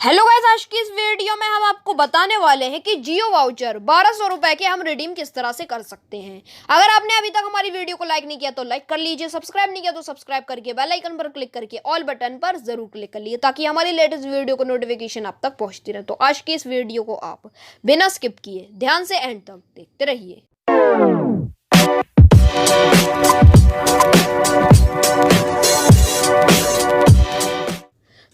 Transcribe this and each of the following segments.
Hello guys, आज की इस वीडियो में हम आपको बताने वाले हैं कि जियो वाउचर 1200 रुपए के हम रिडीम किस तरह से कर सकते हैं। अगर आपने अभी तक हमारी वीडियो को लाइक नहीं किया तो लाइक कर लीजिए, सब्सक्राइब नहीं किया तो सब्सक्राइब करके बेल आइकन पर क्लिक करके ऑल बटन पर जरूर क्लिक कर लीजिए ताकि हमारी लेटेस्ट वीडियो को नोटिफिकेशन आप तक पहुंचती रहे। तो आज की इस वीडियो को आप बिना स्किप किए ध्यान से एंड तक देखते रहिए।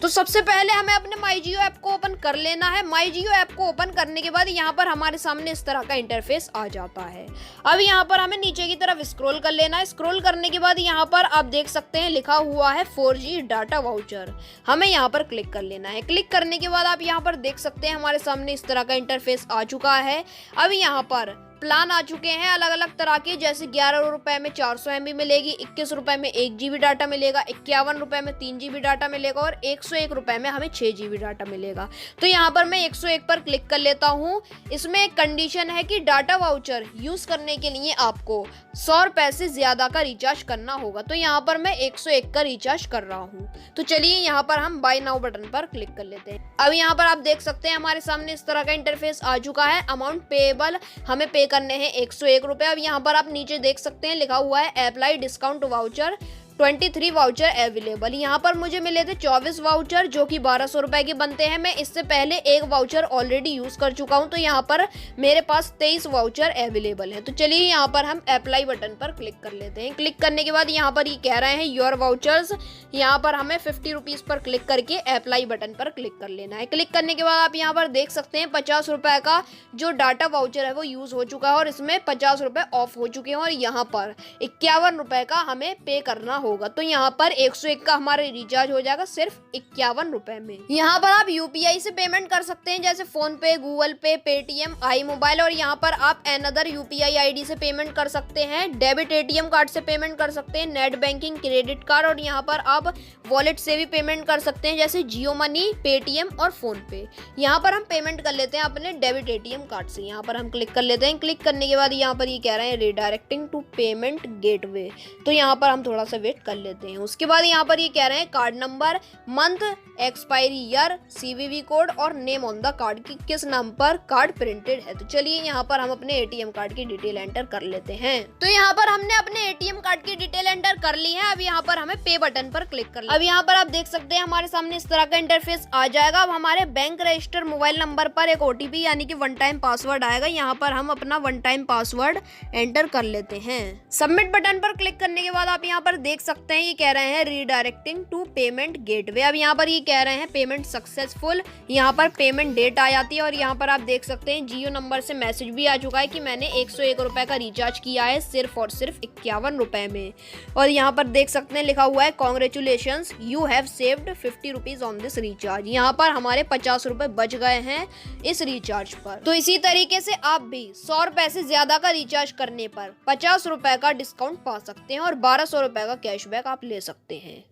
तो सबसे पहले हमें अपने माई जियो ऐप को ओपन कर लेना है। माई जियो ऐप को ओपन करने के बाद यहाँ पर हमारे सामने इस तरह का इंटरफेस आ जाता है। अब यहाँ पर हमें नीचे की तरफ स्क्रॉल कर लेना है। स्क्रॉल करने के बाद यहाँ पर आप देख सकते हैं लिखा हुआ है 4G डाटा वाउचर। हमें यहाँ पर क्लिक कर लेना है। क्लिक करने के बाद आप यहाँ पर देख सकते हैं हमारे सामने इस तरह का इंटरफेस आ चुका है। अब यहाँ पर प्लान आ चुके हैं अलग अलग तरह के, जैसे 11 रुपए में 400 MB मिलेगी, 21 रुपए में 1 GB डाटा मिलेगा, 51 रुपए में 3 GB डाटा मिलेगा और 101 रुपए में हमें 6 GB डाटा मिलेगा। तो यहाँ पर मैं 101 पर क्लिक कर लेता हूँ। इसमें एक कंडीशन है कि डाटा वाउचर यूज करने के लिए आपको 100 रुपए से ज्यादा का रिचार्ज करना होगा। तो यहाँ पर मैं 101 का रिचार्ज कर रहा हूँ। तो चलिए यहाँ पर हम बाय नाउ बटन पर क्लिक कर लेते हैं। अब यहाँ पर आप देख सकते हैं हमारे सामने इस तरह का इंटरफेस आ चुका है। अमाउंट पेएबल हमें पे करने हैं 101 रुपए। अब यहाँ पर आप नीचे देख सकते हैं लिखा हुआ है apply discount voucher 23 voucher available. यहाँ पर मुझे मिले थे 24 वाउचर जो कि 1200 रुपए के बनते हैं। मैं इससे पहले एक वाउचर ऑलरेडी यूज कर चुका हूँ, तो यहाँ पर मेरे पास 23 वाउचर अवेलेबल है। तो चलिए यहाँ पर हम अप्लाई बटन पर क्लिक कर लेते हैं। क्लिक करने के बाद यहाँ पर ये कह रहे हैं योर वाउचर्स। यहाँ पर हमें 50 रुपीज पर क्लिक करके अप्लाई बटन पर क्लिक कर लेना है। क्लिक करने के बाद आप यहाँ पर देख सकते हैं 50 रुपए का जो डाटा वाउचर है वो यूज हो चुका है और इसमें 50 रुपए ऑफ हो चुके हैं और यहाँ पर 51 रुपए का हमें पे करना होगा। तो यहाँ पर 101 का हमारा रिचार्ज हो जाएगा सिर्फ 51 रुपए में। यहाँ पर आप यूपीआई से पेमेंट कर सकते हैं, जैसे फोन पे, गूगल पे, पेटीएम, आई मोबाइल, और यहाँ पर आप अनदर यूपीआई आईडी से पेमेंट कर सकते हैं। डेबिट एटीएम कार्ड से पेमेंट कर सकते हैं, नेट बैंकिंग, क्रेडिट कार्ड, और यहाँ पर आप वॉलेट से भी पेमेंट कर सकते हैं, जैसे जियो मनी, पेटीएम और फोन पे। यहाँ पर हम पेमेंट कर लेते हैं अपने डेबिट एटीएम कार्ड से। यहाँ पर हम क्लिक कर लेते हैं। क्लिक करने के बाद यहाँ पर ये कह रहे हैं रिडायरेक्टिंग टू पेमेंट गेटवे। तो यहाँ पर हम थोड़ा सा वेट कर लेते हैं। उसके बाद यहाँ पर ये कह रहे हैं card number, month, expiry year, CVV code और नेम ऑन द कार्ड की किस नाम पर कार्ड प्रिंटेड है। तो चलिए यहाँ पर हम अपने एटीएम कार्ड की डिटेल एंटर कर लेते हैं। तो यहाँ पर हमने अपने एटीएम कार्ड की डिटेल एंटर कर ली है। अब यहाँ पर हमें पे बटन पर क्लिक कर लें। अब यहाँ पर आप देख सकते हैं हमारे सामने इस तरह का इंटरफेस आ जाएगा। अब हमारे बैंक रजिस्टर मोबाइल नंबर पर एक ओटीपी यानी कि 1 टाइम पासवर्ड आएगा। यहाँ पर हम अपना 1 टाइम पासवर्ड एंटर कर लेते हैं। सबमिट बटन पर क्लिक करने के बाद आप यहाँ पर देख सकते हैं ये कह रहे हैं रीडायरेक्टिंग टू पेमेंट गेटवे। अब यहाँ पर ये कह रहे हैं पेमेंट सक्सेसफुल। यहाँ पर पेमेंट डेट आ जाती है और यहाँ पर आप देख सकते हैं जियो नंबर से मैसेज भी आ चुका है कि मैंने 101 रुपए का रिचार्ज किया है सिर्फ और सिर्फ 51 रुपए में। और यहाँ पर देख सकते हैं लिखा हुआ है congratulations you have saved 50 rupees on this recharge. यहाँ पर हमारे 50 रुपए बच गए हैं इस रिचार्ज पर। तो इसी तरीके से आप भी 100 रुपए से ज्यादा का रिचार्ज करने पर 50 रुपए का डिस्काउंट पा सकते हैं और 1200 रुपए का कैशबैक आप ले सकते हैं।